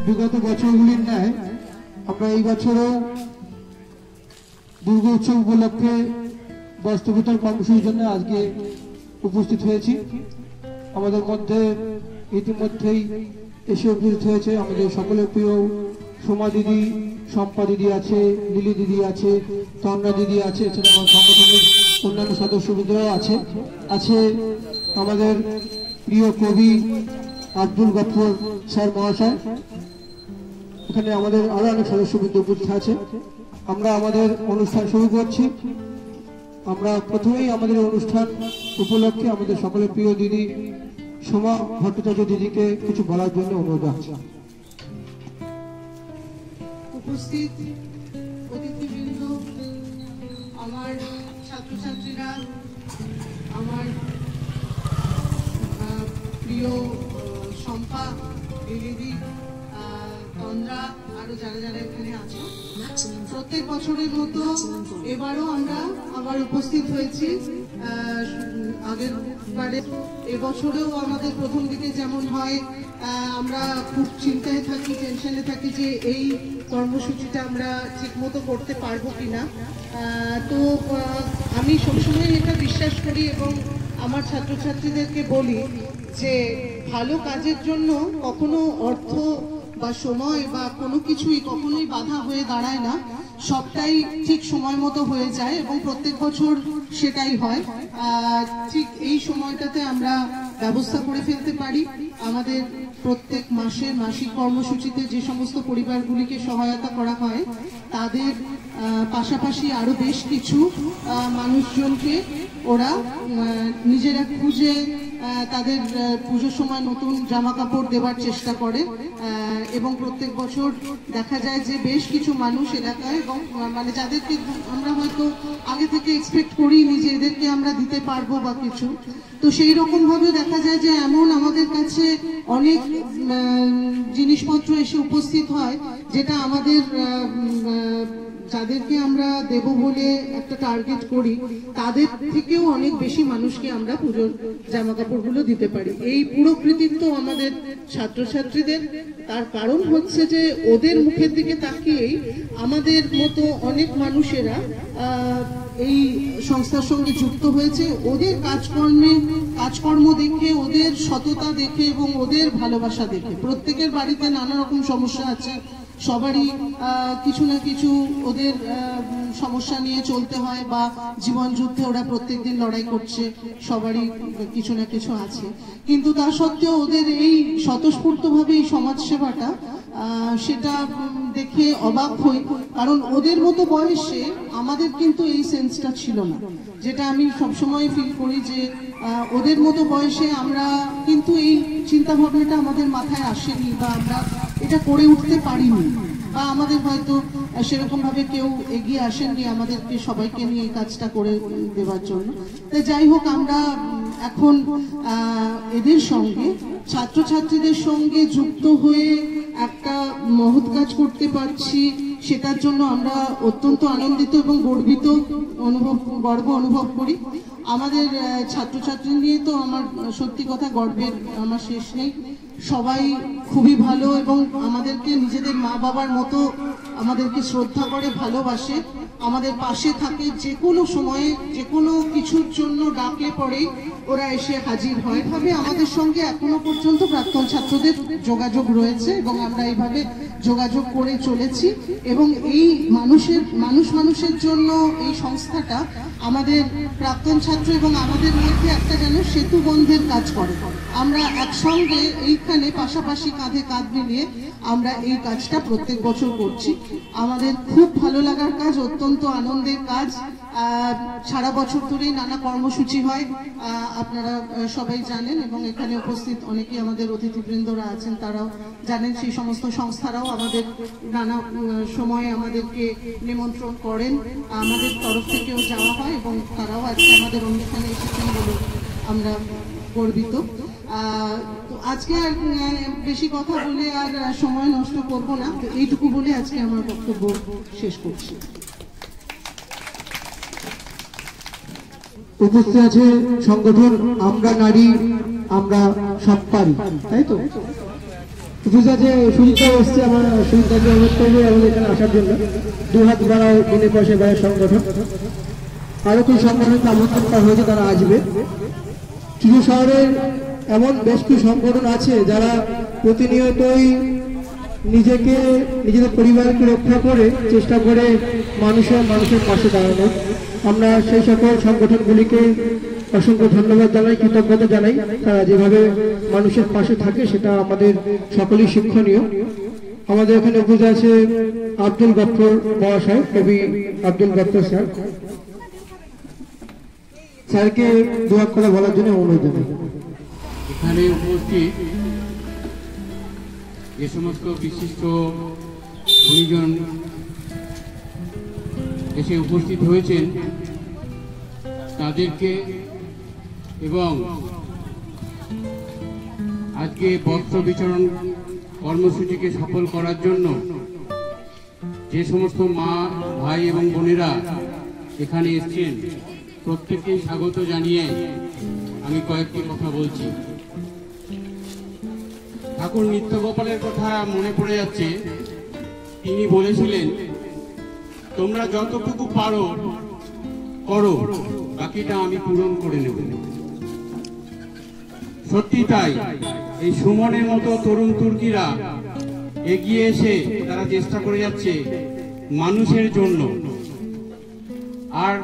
বিগত বছরগুলির ন্যায় আমরা এই বছরও দুর্গা উৎসব উপলক্ষে বস্ত্র বিতরণ কর্মসূচির জন্য আজকে উপস্থিত হয়েছি। আমাদের মধ্যে ইতিমধ্যেই এসে উপস্থিত হয়েছে আমাদের সকলের প্রিয় সোমা দিদি, শম্পা দিদি আছে, লিলি দিদি আছে, তন্না দিদি আছে, এছাড়া আমার সংগঠনের অন্যান্য সদস্যবৃন্দরাও আছে আমাদের প্রিয় কবি আব্দুল গফর স্যার মহাশয়। এখানে আমাদের আরো অনেক সদস্যবৃন্দ উপস্থিত আছে। আমরা আমাদের অনুষ্ঠান শুরু করছি। আমরা প্রথমেই আমাদের অনুষ্ঠান উপলক্ষে আমাদের সকলের প্রিয় দিদি সোমা ভট্টাচার্য দিদিকে কিছু বলার জন্য অনুরোধ আছে। উপস্থিত অতিথিবৃন্দ, আমার ছাত্রছাত্রীরা, আমার প্রিয় শম্পা, লিলি, তন্দ্রা, আরো যারা যারা এখানে আছে, প্রত্যেক বছরের মতো এবারও আমরা আবার উপস্থিত হয়েছি। আগের বারে এবছরেও আমাদের প্রথম দিকে যেমন হয় আমরা খুব চিন্তায় থাকি, টেনশনে থাকি যে এই কর্মসূচিটা আমরা ঠিক মতো করতে পারবো কিনা। তো আমি সবসময় এটা বিশ্বাস করি এবং আমার ছাত্রছাত্রীদেরকে বলি যে ভালো কাজের জন্য কখনো অর্থ বা সময় বা কোনো কিছুই কখনোই বাধা হয়ে দাঁড়ায় না, সবটাই ঠিক সময় মতো হয়ে যায় এবং প্রত্যেক বছর সেটাই হয়। ঠিক এই সময়টাতে আমরা ব্যবস্থা করে ফেলতে পারি। আমাদের প্রত্যেক মাসের মাসিক কর্মসূচিতে যে সমস্ত পরিবারগুলিকে সহায়তা করা হয় তাদের পাশাপাশি আরো বেশ কিছু মানুষজনকে ওরা নিজেরা খুঁজে তাদের পুজোর সময় নতুন জামা কাপড় দেওয়ার চেষ্টা করে এবং প্রত্যেক বছর দেখা যায় যে বেশ কিছু মানুষ এলাকায় এবং মানে যাদেরকে আমরা হয়তো আগে থেকে এক্সপেক্ট করিনি যে এদেরকে আমরা দিতে পারবো বা কিছু, তো সেই রকম ভাবে দেখা যায় যে এমন আমাদের কাছে অনেক জিনিসপত্র এসে উপস্থিত হয় যেটা আমাদের যাদেরকে আমরা দেব বলে একটা টার্গেট করি তাদের থেকেও অনেক বেশি মানুষকে আমরা পুজোর জামা কাপড়গুলো দিতে পারি। এই পুরো কৃতিত্ব আমাদের ছাত্রছাত্রীদের। তার কারণ হচ্ছে যে ওদের মুখের দিকে তাকিয়েই আমাদের মতো অনেক মানুষেরা এই সংস্থার সঙ্গে যুক্ত হয়েছে। ওদের কাজকর্ম দেখে, ওদের সততা দেখে এবং ওদের ভালোবাসা দেখে। প্রত্যেকের বাড়িতে নানা রকম সমস্যা আছে, সবারই কিছু না কিছু ওদের সমস্যা নিয়ে চলতে হয় বা জীবন যুদ্ধে ওরা প্রত্যেকদিন লড়াই করছে, সবারই কিছু না কিছু আছে। কিন্তু তা সত্ত্বেও ওদের এই স্বতঃস্ফূর্তভাবে এই সমাজসেবাটা সেটা দেখে অবাক হই। কারণ ওদের মতো বয়সে আমাদের কিন্তু এই সেন্সটা ছিল না, যেটা আমি সবসময় ফিল করি যে ওদের মতো বয়সে আমরা কিন্তু এই চিন্তা ভাবনাটা আমাদের মাথায় আসেনি বা আমরা এটা করে উঠতে পারিনি বা আমাদের হয়তো সেরকম ভাবে কেউ এগিয়ে আসেননি আমাদেরকে সবাইকে নিয়ে এই কাজটা করে দেওয়ার জন্য। তাই যাই হোক, আমরা এখন এদের সঙ্গে ছাত্রছাত্রীদের সঙ্গে যুক্ত হয়ে একটা মহৎ কাজ করতে পারছি, সেটার জন্য আমরা অত্যন্ত আনন্দিত এবং গর্ব অনুভব করি। আমাদের ছাত্রছাত্রী নিয়ে তো আমার সত্যি কথা গর্বের আমার শেষ নেই। সবাই খুবই ভালো এবং আমাদেরকে নিজেদের মা বাবার মতো আমাদেরকে শ্রদ্ধা করে, ভালোবাসে, আমাদের পাশে থাকে। যে কোনো সময়ে যে কোনো কিছুর জন্য ডাকলে পরেই ওরা এসে হাজির হয়। এভাবে আমাদের সঙ্গে এখনো পর্যন্ত প্রাক্তন ছাত্রদের যোগাযোগ রয়েছে এবং আমরা এইভাবে যোগাযোগ করে চলেছি এবং এই মানুষের জন্য এই সংস্থাটা আমাদের প্রাক্তন ছাত্র এবং আমাদের মধ্যে একটা যেন সেতু বন্ধের কাজ করে। আমরা একসঙ্গে এইখানে পাশাপাশি কাঁধে কাঁধ মিলিয়ে আমরা এই কাজটা প্রত্যেক বছর করছি। আমাদের খুব ভালো লাগার কাজ, অত্যন্ত আনন্দের কাজ। সারা বছর ধরেই নানা কর্মসূচি হয়, আপনারা সবাই জানেন এবং এখানে উপস্থিত অনেকেই আমাদের অতিথিবৃন্দরা আছেন, তারাও জানেন। সেই সমস্ত সংস্থারাও আমাদের নানা সময়ে আমাদেরকে নিমন্ত্রণ করেন, আমাদের তরফ থেকেও যাওয়া হয় এবং তারাও আজকে আমাদের অনুষ্ঠানে এসেছেন বলে আমরা গর্বিত। তো আজকে আর বেশি কথা বলে আর সময় নষ্ট করব না, এইটুকু বলে আজকে আমার বক্তব্য শেষ করছি। উপস্থিত আছে সংগঠন আমরা নারী আমরা সব পারি, তাই তো? সুচিতা যে সুচিতা এসছে, আমার সুচিতাকে অনুরোধ করবো আমাদের এখানে আসার জন্য। দু হাত বাড়াও বিনে পয়সা বাড়ার সংগঠন, আরো কিছু সংগঠনকে আমন্ত্রণ করা হয়েছে, তারা আসবে। চুরুল শহরের এমন বেশ কিছু সংগঠন আছে যারা প্রতিনিয়তই নিজেদের পরিবারকে রক্ষা করে চেষ্টা করে মানুষের পাশে দাঁড়ানো। আমরা সেই সকল সংগঠনগুলিকে অসংখ্য ধন্যবাদ জানাই, কৃতজ্ঞতা জানাই। তারা যেভাবে মানুষের পাশে থাকে সেটা আমাদের সকলেই শিক্ষণীয়। আমাদের এখানে উপস্থিত আছে আব্দুল গফফর মহাশয়, কবি আব্দুল গফফর স্যার। স্যারকে দু এক কথা বলার জন্য অনুরোধ জানাই। এখানে উপস্থিত যে সমস্ত বিশিষ্ট গুণীজন এসে উপস্থিত হয়েছেন তাদেরকে এবং আজকে বস্ত্র বিতরণ কর্মসূচিকে সফল করার জন্য যে সমস্ত মা, ভাই এবং বোনেরা এখানে এসেছেন প্রত্যেককে স্বাগত জানিয়ে আমি কয়েকটি কথা বলছি। ঠাকুর নিত্যগোপালের কথা মনে পড়ে যাচ্ছে। তিনি বলেছিলেন, তোমরা যতটুকু পারো করো, বাকিটা আমি পূরণ করে নেব। সত্যি তাই, এই সুমনের মতো তরুণ তুর্কিরা এগিয়ে এসে তারা চেষ্টা করে যাচ্ছে মানুষের জন্য, আর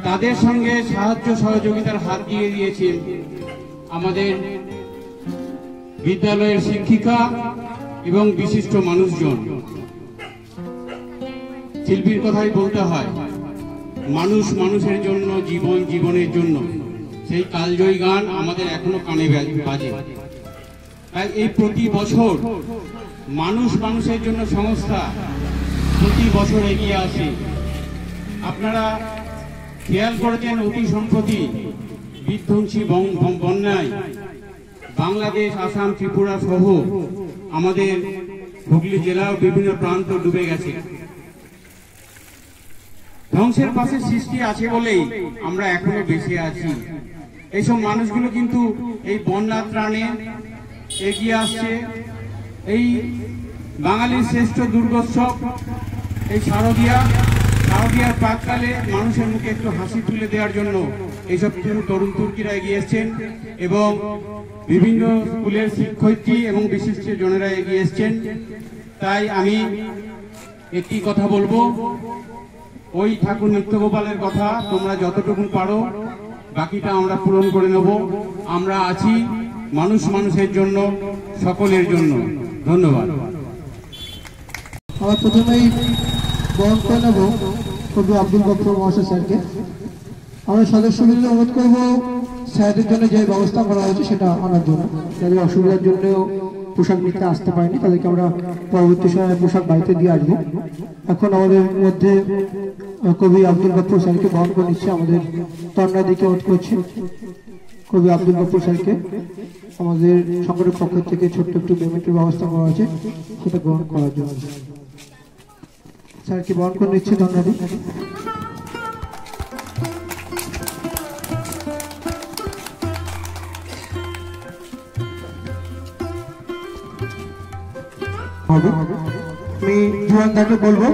তাদের সঙ্গে সাহায্য সহযোগিতার হাত দিয়ে দিয়েছেন আমাদের বিদ্যালয়ের শিক্ষিকা এবং বিশিষ্ট মানুষজন। শিল্পীর কথাই বলতে হয়, মানুষ মানুষের জন্য, জীবন জীবনের জন্য। সেই কালজয়ী গান আমাদের এখনো কানে বাজে। তাই এই প্রতি বছর মানুষ মানুষের জন্য সংস্থা প্রতি বছর এগিয়ে আসে। আপনারা খেয়াল করেছেন, অতি সম্প্রতি বিধ্বংসী বন্যায় বাংলাদেশ, আসাম, ত্রিপুরা সহ আমাদের হুগলি জেলার বিভিন্ন প্রান্ত ডুবে গেছে। ধ্বংসের পাশে সৃষ্টি আছে বলেই আমরা এখনো বেঁচে আছি। এইসব মানুষগুলো কিন্তু এই বন্যা ত্রাণে এগিয়ে আসছে। এই বাঙালির শ্রেষ্ঠ দুর্গোৎসব এই শারদীয়ার প্রাককালে মানুষের মুখে একটু হাসি তুলে দেওয়ার জন্য এইসব তরুণ তুর্কিরা এগিয়ে এসছেন এবং বিভিন্ন স্কুলের শিক্ষয়িত্রী এবং বিশিষ্ট জনেরা এগিয়ে এসছেন। তাই আমি একটি কথা বলবো, ওই ঠাকুর নিত্যগোপালের কথা, তোমরা যতটুকু পারো বাকিটা আমরা পূরণ করে নেব। আমরা আছি মানুষ মানুষের জন্য, সকলের জন্য। ধন্যবাদ। আমরা প্রথমেই বরণ করে নেব কবি আব্দুল গফফর মহাশয় স্যারকে। আমরা সদস্যবৃন্দ অনুরোধ করব স্যারদের জন্য যে ব্যবস্থা করা হয়েছে সেটা আনার জন্য। যাদের অসুবিধার জন্য পোশাক নিতে আসতে পারেনি তাদেরকে আমরা পরবর্তী সময়ে পোশাক বাড়িতে দিয়ে আসবো। এখন আমাদের মধ্যে কবি আব্দুল গফফর স্যারকে বরণ করে নিচ্ছে আমাদের তন্ময় দিকে অনুরোধ করছি। কবি আব্দুল গফফর স্যারকে আমাদের সংগঠনের পক্ষ থেকে ছোট্ট একটু পেমেন্টের ব্যবস্থা করা আছে, সেটা গ্রহণ করার জন্য স্যারকে বরণ করে নিচ্ছে তন্ময় দি। আমি জুয়ানদাকে বলবো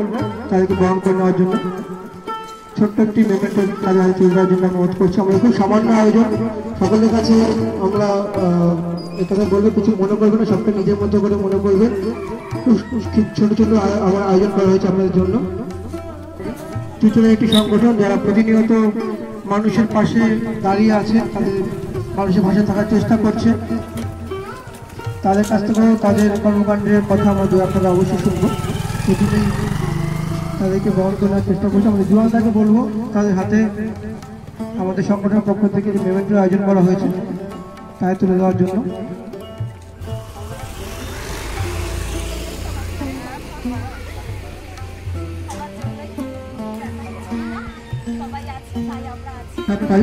তাদেরকে বরণ করে নেওয়ার জন্য। ছোট্ট একটি পেমেন্টের কাজে হাতে তুলে দেওয়ার জন্য অনুরোধ করছি। আমাদের খুব সামান্য আয়োজন, সকলের কাছে আমরা এটাকে বলবো কিছু মনে করবেন না, সবটা নিজের মতো করে মনে করবেন। ছোট ছোট আমার আয়োজন করা হয়েছে আপনাদের জন্য। চুচুড়ার একটি সংগঠন যারা প্রতিনিয়ত মানুষের পাশে দাঁড়িয়ে আছে, তাদের মানুষের পাশে থাকার চেষ্টা করছে। তাদের কাছ থেকেও তাদের কর্মকাণ্ডের কথা আমরা আপনারা অবশ্যই শুনবো। প্রতিদিন তাদেরকে বহন করার চেষ্টা করছি। আমাদের জুয়ানদাকে বলবো তাদের হাতে আমাদের সংগঠনের পক্ষ থেকে যে পেমেন্টের আয়োজন করা হয়েছে তাই তুলে দেওয়ার জন্য।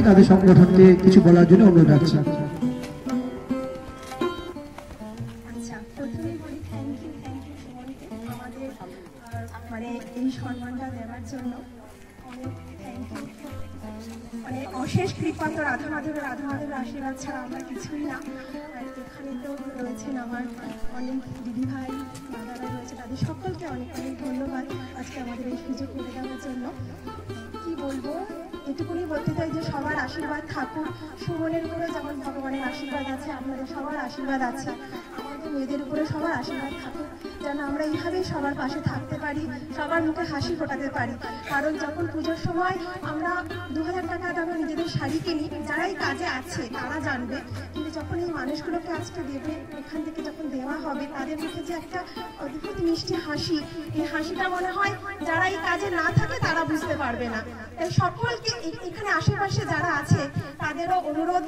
তাদের সংগঠনকে কিছু বলার জন্য অনুরোধ রাখছি। মানে এই সম্মানটা দেওয়ার জন্য অনেক থ্যাংক ইউ। মানে অশেষ কৃপান্ত রাধা মাধবের আশীর্বাদ ছাড়া আমরা কিছুই না। আর এখানে তো রয়েছেন আমার অনেক দিদি ভাই দাদারা রয়েছে, তাদের সকলকে অনেক অনেক ধন্যবাদ আজকে আমাদের এই সুযোগ করে দেওয়ার জন্য। কি বলবো, এটুকুনি বলতে চাই যে সবার আশীর্বাদ থাকুক। সুমনের উপরে যেমন ভগবানের আশীর্বাদ আছে, আপনাদের সবার আশীর্বাদ আছে, আমাদের মেয়েদের উপরে সবার আশীর্বাদ থাকুক, যেন আমরা এইভাবেই সবার পাশে থাকতে পারি, সবার মুখে হাসি ফোটাতে পারি। কারণ যখন পুজোর সময় আমরা 2000 টাকা দামে নিজেদের শাড়ি কিনি, যারাই কাজে আছে তারা জানবে, কিন্তু যখন এই মানুষগুলোকে আজকে দেবে, এখান থেকে যখন দেওয়া হবে, তাদের মুখে যে একটা অদ্ভুত মিষ্টি হাসি, এই হাসিটা মনে হয় যারা এই কাজে না থাকে তারা বুঝতে পারবে না। তাই সকলকে এখানে আশেপাশে যারা আছে তাদেরও অনুরোধ,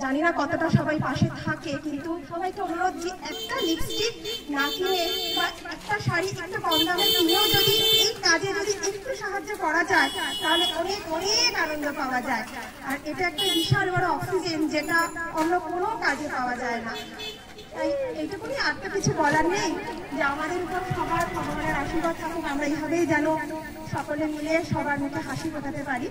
জানি না কতটা সবাই পাশে থাকে, কিন্তু সবাইকে অনুরোধ যে একটা লিপস্টিক না কিনে বা একটা শাড়ি একটা কম দামে কিনেও যদি এই কাজে যদি একটু সাহায্য করা যায় তাহলে অনেক অনেক আনন্দ পাওয়া যায়। আর এটা একটা বিশাল বড় অক্সিজেন, যেটা অন্য কোনো কাজে পাওয়া যায় না। তাই এইটুকুনি, আর তো কিছু বলার নেই, যে আমাদের উপর সবার ভগবানের আশীর্বাদ থাকুক, আমরা এইভাবেই যেন সকলে মিলে সবার মুখে হাসি ফোটাতে পারি।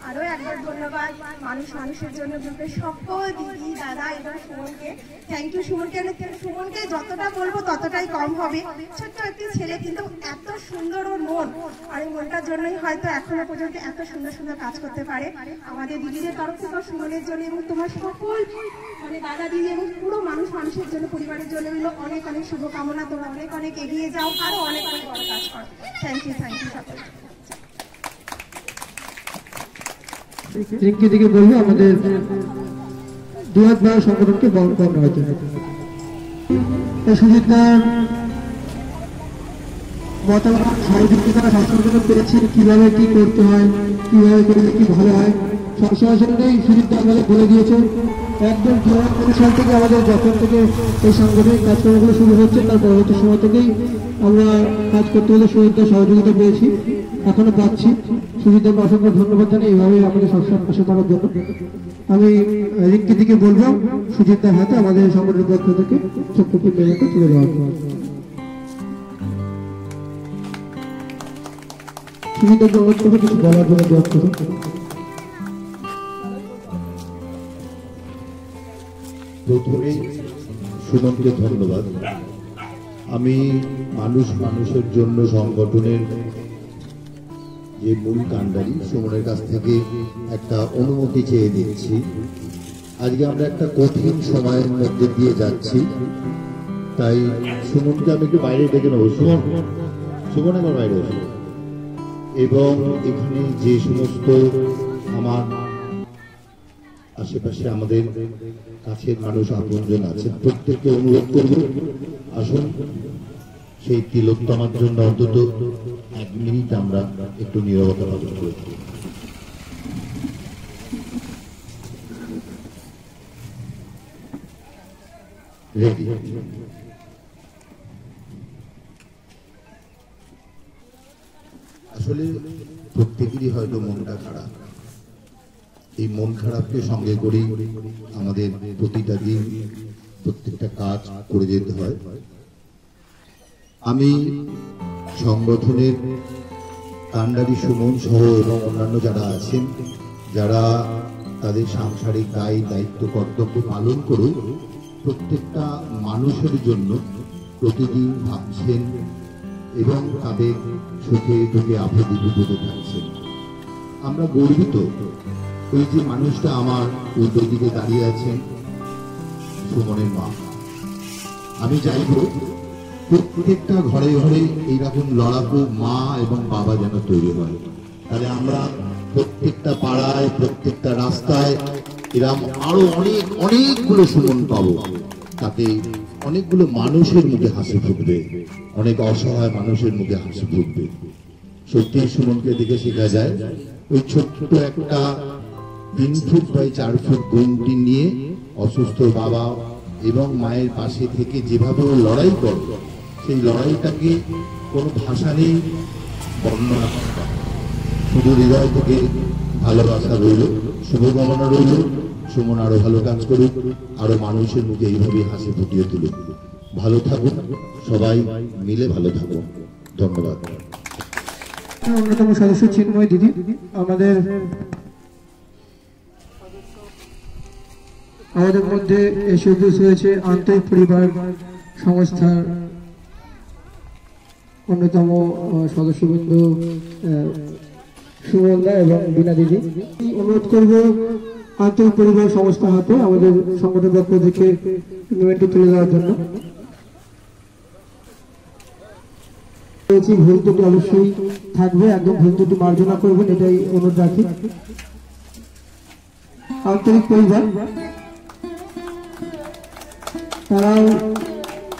আরও একবার ধন্যবাদ মানুষের জন্য গ্রুপের সকল দিদি দাদা এবং সুমনকে। থ্যাংক ইউ সুমনকে। সুমনকে যতটা বলবো ততটাই কম হবে। ছোট্ট একটি ছেলে, কিন্তু এত সুন্দর ওর মন, আর এই মনটার জন্যই হয়তো এখনো পর্যন্ত এত সুন্দর সুন্দর কাজ করতে পারে। আমাদের দিদিদের তরফ থেকে সুমনের জন্য এবং তোমার সকল দাদা দিদি এবং পুরো মানুষের জন্য, পরিবারের জন্য অনেক অনেক শুভকামনা। তোমরা অনেক অনেক এগিয়ে যাও, আরো অনেক অনেক বড় কাজ করো। থ্যাংক ইউ সকল। রিঙ্কি দিকে বলবো আমাদের দুহাত ভাই সংগঠনকে বর্ণনা হওয়ার জন্য। সুজিতদার মতামত সহযোগিতা সবসময় পেয়েছি, কিভাবে কি করতে হয়, কিভাবে করলে কি ভালো হয়, সবসময় সঙ্গেই সুজিতদা আমাদের বলে দিয়েছে। একদম 2019 সাল থেকে আমাদের যখন থেকে এই সাংগঠনিক কাজকর্মগুলো শুরু হচ্ছে, তার পরবর্তী সময় থেকেই আমরা কাজ করতে হলে সুজিতদার সহযোগিতা পেয়েছি, এখনো পাচ্ছি। সুজিতদাকে অসংখ্য ধন্যবাদ জানাই এইভাবে আমাদের সবসময় পাশে থাকার জন্য। আমি রিঙ্কি দিকে বলবো সুজিতদার হাতে আমাদের সংগঠনের পক্ষ থেকে ছোট্ট পেমেন্টটা তুলে দেওয়ার জন্য। সুজিতদাকে অনুরোধ করবো কিছু বলার জন্য দোয়া করুন। প্রথমে সুমনকে ধন্যবাদ। আমি মানুষের জন্য সংগঠনের যে মূল কাণ্ডারি সুমনের কাছ থেকে একটা অনুমতি চেয়ে নিচ্ছি। আজকে আমরা একটা কঠিন সময়ের মধ্যে দিয়ে যাচ্ছি, তাই সুমনকে আমি একটু বাইরে ডেকে নেবো। সুমন আমার বাইরে আসবো। এবং এখানে যে সমস্ত আমার আশেপাশে আমাদের কাছের মানুষ আপনজন আছে, প্রত্যেককে অনুরোধ করব আসুন সেই তিলোত্তমার জন্য অন্তত 1 মিনিট আমরা একটু নীরবতা পালন করি। রেডি? আসলে প্রত্যেকেরই হয়তো মনটা খারাপ, এই মন খারাপকে সঙ্গে করেই আমাদের প্রতিটা দিন প্রত্যেকটা কাজ করে যেতে হয়। আমি সংগঠনের কাণ্ডারি সুমন সহ এবং অন্যান্য যারা আছেন, যারা তাদের সাংসারিক দায়িত্ব কর্তব্য পালন করে প্রত্যেকটা মানুষের জন্য প্রতিদিন ভাবছেন এবং তাদের সুখে দুঃখে আপদে বিপদে থাকছেন। আমরা গর্বিত। ওই যে মানুষটা আমার উল্টো দিকে দাঁড়িয়ে আছেন, সুমনের মা। আমি চাইব প্রত্যেকটা ঘরে ঘরে এইরকম লড়াকু মা এবং বাবা যেন তৈরি হয়, তাহলে আমরা প্রত্যেকটা পাড়ায় প্রত্যেকটা রাস্তায় এরকম আরো অনেকগুলো সুমন পাবো। তাতে অনেকগুলো মানুষের মুখে হাসি ফুটবে, অনেক অসহায় মানুষের মুখে হাসি ফুটবে। সত্যি সুমনকে দেখে শেখা যায়, ওই ছোট্ট একটা 3 ফুট বাই 4 ফুট গন্ডি নিয়ে অসুস্থ বাবা এবং মায়ের পাশে থেকে যেভাবে ও লড়াই করে, সেই লড়াইটাকে কোনো ভাষা নেই বর্ণনা করা। শুধু হৃদয় থেকে ভালোবাসা রইল, শুভকামনা রইল। সুমন আরো ভালো কাজ করুক, আরো মানুষের মুখে এইভাবে হাসি ফুটিয়ে তুলুক। ভালো থাকুন, সবাই মিলে ভালো থাকুন। ধন্যবাদ। অন্যতম সদস্য চিন্ময় দিদি আমাদের আমাদের মধ্যে এসে উপস্থিত হয়েছে আন্তরিক পরিবার সংস্থার অন্যতম সদস্যবৃন্দ সুমনদা এবং বীণা দিদি। অনুরোধ করব আন্তরিক পরিবার সংস্থার হাতে আমাদের সংগঠনের পক্ষ থেকে ইভেন্টটি তুলে দেওয়ার জন্য। ভুল ত্রুটি অবশ্যই থাকবে, একদম ভুল ত্রুটি মার্জনা করবেন, এটাই অনুরোধ রাখি। আন্তরিক পরিবার তারাও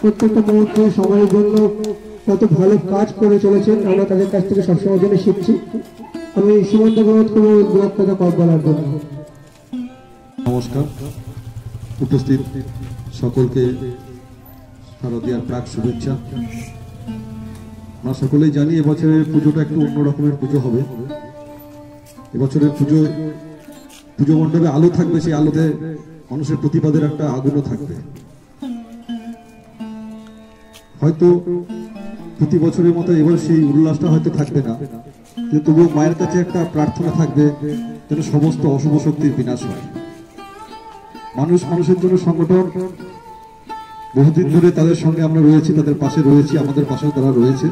প্রত্যেকটা মুহূর্তে সবার জন্য কত ভালো কাজ করে চলেছেন, আমরা তাদের কাছ থেকে সবসময় জন্য শিখছি। আমি সুমন্ত অনুরোধ করবো ব্লক কথা কম বলার জন্য। নমস্কার, উপস্থিত সকলকে শারদীয়ার প্রাক শুভেচ্ছা। আমরা সকলেই জানি এবছরের পুজোটা একটু অন্য রকমের পুজো হবে। এবছরের পুজো মণ্ডপে আলো থাকবে, সেই আলোতে মানুষের প্রতিবাদের একটা আগুনও থাকবে। হয়তো প্রতি বছরের মতো এবার সেই উল্লাসটা হয়তো থাকবে না, কিন্তু তবুও মায়ের কাছে একটা প্রার্থনা থাকবে যেন সমস্ত অশুভ শক্তির বিনাশ হয়। মানুষের জন্য সংগঠন বহুদিন ধরে তাদের সঙ্গে আমরা রয়েছি, তাদের পাশে রয়েছি, আমাদের পাশেও তারা রয়েছে।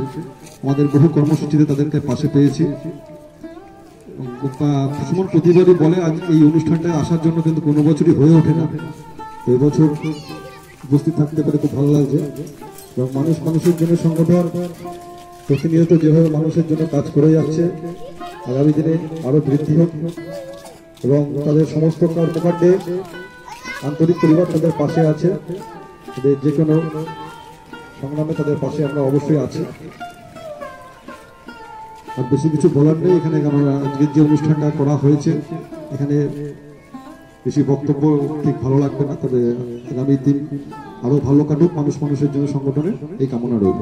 আমাদের বহু কর্মসূচিতে তাদেরকে পাশে পেয়েছি। সুমন প্রতিবারই বলে আজ এই অনুষ্ঠানটায় আসার জন্য, কিন্তু কোনো বছরই হয়ে ওঠে না। তো এবছর উপস্থিত থাকতে পেরে খুব ভালো লাগছে। এবং মানুষের জন্য সংগঠন প্রতিনিয়ত যেভাবে মানুষের জন্য কাজ করে যাচ্ছে, আগামী দিনে আরো বৃদ্ধি হোক এবং তাদের সমস্ত কর্মকাণ্ডে আন্তরিক পরিবার তাদের পাশে আছে। যে কোনো সংগ্রামে তাদের পাশে আমরা অবশ্যই আছি। আর বেশি কিছু বলার নেই। এখানে আজকের যে অনুষ্ঠানটা করা হয়েছে, এখানে বেশি বক্তব্য ঠিক ভালো লাগবে না, তবে আগামী দিন আরো ভালো কাটুক মানুষের জন্য সংগঠনের এই কামনা রইল।